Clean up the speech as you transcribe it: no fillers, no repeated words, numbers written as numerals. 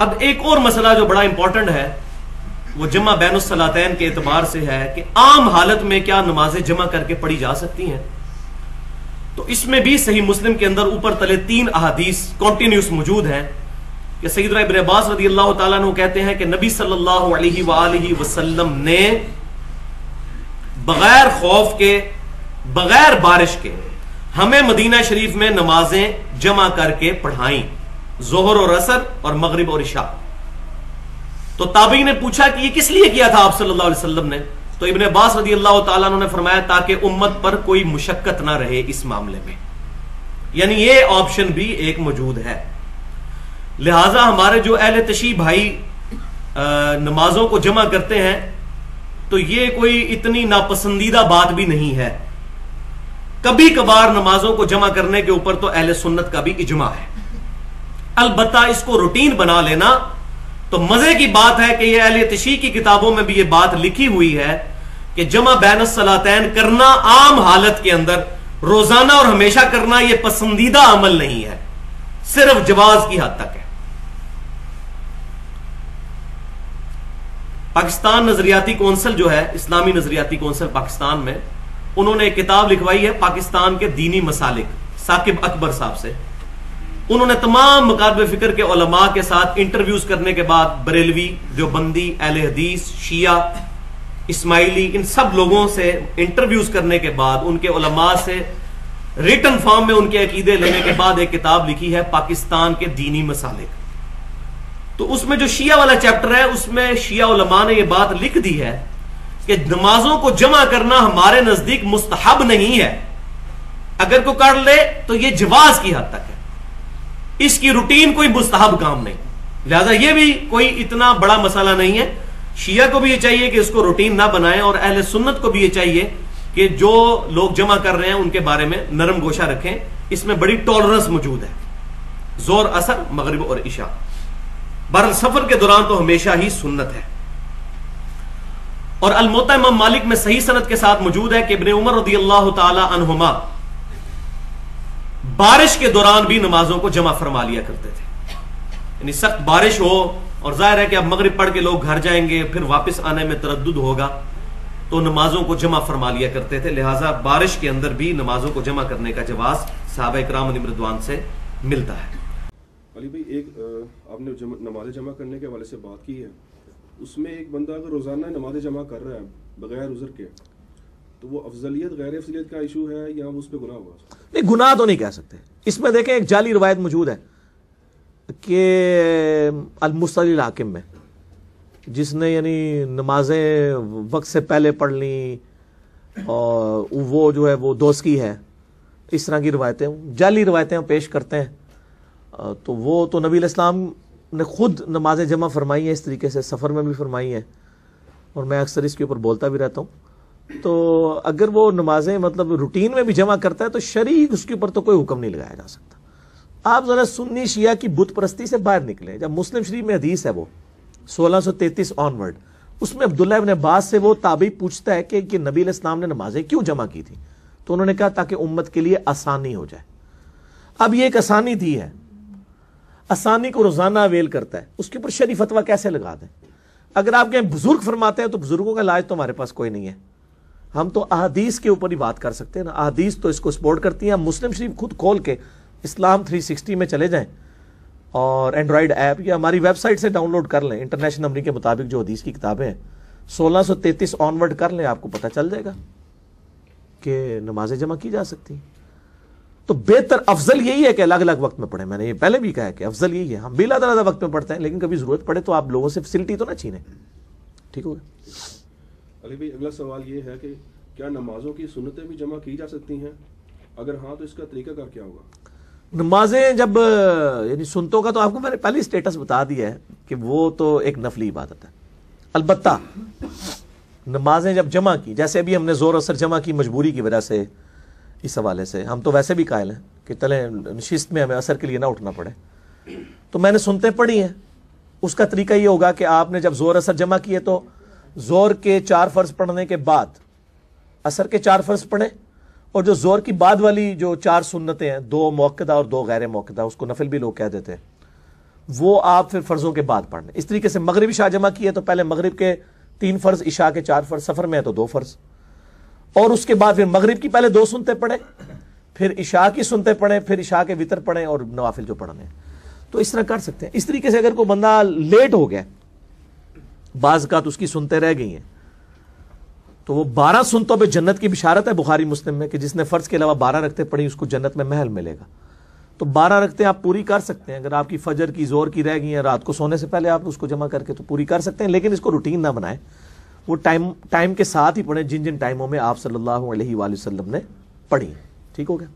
اب ایک اور مسئلہ جو بڑا امپورٹنٹ ہے وہ جمع بین الصلاتین کے اعتبار سے ہے کہ عام حالت میں کیا نمازیں جمع کر کے پڑھی جا سکتی ہیں. تو اس میں بھی صحیح مسلم کے اندر اوپر تلے 3 احادیث کنٹینیوس موجود ہیں کہ سیدنا ابن عباس رضی اللہ تعالیٰ عنہ کہتے ہیں کہ نبی صلی اللہ علیہ وآلہ وسلم نے بغیر خوف کے بغیر بارش کے ہمیں مدینہ شریف میں نمازیں جمع کر کے پڑھائیں، ظہر اور عصر اور مغرب اور عشاء. تو تابعی نے پوچھا کہ یہ کس لیے کیا تھا آپ صلی اللہ علیہ وسلم نے؟ تو ابن عباس رضی اللہ تعالیٰ عنہ نے فرمایا تاکہ امت پر کوئی مشقت نہ رہے اس معاملے میں، یعنی یہ آپشن بھی ایک موجود ہے. لہٰذا ہمارے جو اہل تشیع بھائی نمازوں کو جمع کرتے ہیں تو یہ کوئی اتنی ناپسندیدہ بات بھی نہیں ہے. کبھی کبھار نمازوں کو جمع کرنے کے اوپر تو اہل سنت کا بھی اجماع ہے. البتہ اس کو روٹین بنا لینا تو مزے کی بات ہے کہ یہ اہل تشیع کی کتابوں میں بھی یہ بات لکھی ہوئی ہے کہ جمع بین الصلاتین کرنا عام حالت کے اندر روزانہ اور ہمیشہ کرنا یہ پسندیدہ عمل نہیں ہے، صرف جواز کی حد تک ہے. پاکستان نظریاتی کونسل جو ہے، اسلامی نظریاتی کونسل پاکستان میں، انہوں نے ایک کتاب لکھوائی ہے پاکستان کے دینی مسالک، ثاقب اکبر صاحب سے. انہوں نے تمام مکاتب فکر کے علماء کے ساتھ انٹرویوز کرنے کے بعد بریلوی، دیوبندی، اہل حدیث، شیعہ، اسماعیلی، ان سب لوگوں سے انٹرویوز کرنے کے بعد ان کے علماء سے ریٹن فارم میں ان کے عقیدے لینے کے بعد ایک کتاب لکھی ہے پاکستان کے دینی مسالک. تو اس میں جو شیعہ والا چیپٹر ہے اس میں شیعہ علماء نے یہ بات لکھ دی ہے کہ نمازوں کو جمع کرنا ہمارے نزدیک مستحب نہیں ہے، اگر کوئی کر لے تو یہ جواز کی حد تک ہے، اس کی روٹین کوئی مستحب کام نہیں. لہذا یہ بھی کوئی اتنا بڑا مسئلہ نہیں ہے. شیعہ کو بھی یہ چاہیے کہ اس کو روٹین نہ بنائیں اور اہل سنت کو بھی یہ چاہیے کہ جو لوگ جمع کر رہے ہیں ان کے بارے میں نرم گوشہ رکھیں. اس میں بڑی ٹالرنس موجود ہے، ظہر، عصر، مغرب اور عشاء. بہرحال سفر کے دوران تو ہمیشہ ہی سنت ہے. اور الموطا امام مالک میں صحیح سند کے ساتھ موجود ہے کہ ابن عمر رضی اللہ تعالی عنہما بارش کے دوران بھی نمازوں کو جمع فرما لیا کرتے تھے. یعنی سخت بارش ہو اور ظاہر ہے کہ اب مغرب پڑھ کے لوگ گھر جائیں گے، پھر واپس آنے میں تردد ہوگا، تو نمازوں کو جمع فرما لیا کرتے تھے. لہٰذا بارش کے اندر بھی نمازوں کو جمع کرنے کا جواز صحابہ اکرام علیہم رضوان سے ملتا ہے. علی بھائی، ایک آپ نے نماز جمع کرنے کے حوالے سے بات کی ہے، اس میں ایک بندہ اگر روزانہ نماز جمع کر رہا ہے بغیر عذر کے تو وہ افضلیت غیر افضلیت کا ایشو ہے یا اس پہ گناہ ہوگا؟ نہیں، گناہ تو نہیں کہہ سکتے. اس میں دیکھیں ایک جعلی روایت موجود ہے کہ المصلی الحاکم میں جس نے یعنی نمازیں وقت سے پہلے پڑھ لیں اور وہ جو ہے وہ دوسکی ہے، اس طرح کی روایتیں جعلی روایتیں پیش کرتے ہیں. تو وہ تو نبی علیہ السلام نے خود نمازیں جمع فرمائی ہیں اس طریقے سے، سفر میں بھی فرمائی ہیں، اور میں اکثر اس کے اوپر بولتا بھی رہتا ہوں. تو اگر وہ نمازیں مطلب روٹین میں بھی جمع کرتا ہے تو شرعی اس کے اوپر تو کوئی حکم نہیں لگایا جا سکتا. آپ ذرا سنی شیعہ کی بت پرستی سے باہر نکلیں. جب مسلم شریف میں حدیث ہے وہ 1633 آنورڈ، اس میں عبداللہ ابن عباس سے وہ تابعی پوچھتا ہے کہ نبی علیہ السلام نے نمازیں کیوں جمع کی تھی؟ تو انہوں نے کہا تاکہ امت کے لیے آسانی ہو جائے. اب یہ ایک آسانی دی ہے، آسانی کو روزانہ اویل کرتا ہے، اس کے اوپر شرعی فتویٰ کیسے لگا دیں؟ اگر آپ کہیں بزرگ فرماتے ہیں تو بزرگوں کا علاج تو ہمارے پاس کوئی نہیں ہے. ہم تو احادیث کے اوپر ہی بات کر سکتے ہیں نا، احادیث تو اس کو سپورٹ کرتی ہیں. مسلم شریف خود کھول کے اسلام 360 میں چلے جائیں اور اینڈرائیڈ ایپ یا ہماری ویب سائٹ سے ڈاؤن لوڈ کر لیں. انٹرنیشنل نمبر کے مطابق جو حدیث کی کتابیں ہیں 1633 آنورڈ کر لیں، آپ کو پتہ چل جائے گا کہ نمازیں جمع کی جا سکتی ہیں. تو بہتر افضل یہی ہے کہ الگ الگ وقت میں پڑھیں. میں نے یہ پہلے بھی کہا ہے کہ افضل یہی ہے. ہم بلا تعداد وقت میں پڑھتے ہیں، لیکن کبھی ضرورت پڑے تو آپ لوگوں سے فیسلٹی تو نہ چھینیں. ٹھیک ہو گیا؟ علی بھائی، اگلا سوال یہ ہے کہ کیا نمازوں کی سنتیں بھی جمع کی جا سکتی ہیں؟ اگر ہاں تو اس کا طریقہ کار کیا ہوگا؟ نمازیں جب یعنی سنتوں کا تو آپ کو میں نے پہلے سٹیٹس بتا دیا ہے کہ وہ تو ایک نفلی عبادت ہے. البتہ نمازیں جب جمع کی، جیسے ابھی ہم نے زور اثر جمع کی مجبوری کی وجہ سے، اس حوالے سے ہم تو ویسے بھی قائل ہیں کہ چلیں نشست میں ہمیں اثر کے لیے نہ اٹھنا پڑے، تو میں نے سنتیں پڑھی ہیں. اس کا طریقہ یہ ہوگا کہ آپ نے جب زور اثر جمع کیے تو زور کے 4 فرض پڑھنے کے بعد اثر کے 4 فرض پڑھیں، اور جو زور کی بعد والی جو 4 سنتیں ہیں، 2 موقدہ اور 2 غیر موقدہ، اس کو نفل بھی لوگ کہہ دیتے ہیں، وہ آپ پھر فرضوں کے بعد پڑھ لیں. اس طریقے سے مغرب عشاء جمع کیے تو پہلے مغرب کے 3 فرض, عشاء کے 4 فرض, سفر میں ہے تو 2 فرض, اور اس کے بعد پھر مغرب کی پہلے 2 سنتیں پڑھیں, پھر عشاء کی سنتیں پڑھیں, پھر عشاء کے وتر پڑھیں اور نوافل جو پڑھنے ہیں. تو اس طرح کر سکتے ہیں. اس طریقے سے اگر کوئی بندہ لیٹ ہو گیا, بعض اوقات اس کی سنتیں رہ گئی ہیں, تو وہ 12 سنتوں پہ جنت کی بشارت ہے بخاری مسلم میں کہ جس نے فرض کے علاوہ 12 رکعتیں پڑھی اس کو جنت میں محل ملے گا. تو 12 رکعتیں آپ پوری کر سکتے ہیں. اگر آپ کی فجر کی, زور کی رہ گئی ہیں, رات کو سونے سے پہلے آپ اس کو جمع کر کے تو پوری کر سکتے ہیں, لیکن اس کو روٹین نہ بنائیں. وہ ٹائم کے ساتھ ہی پڑھیں جن جن ٹائموں میں آپ صلی اللہ علیہ وآلہ وسلم نے پڑھی. ٹھیک ہو گیا.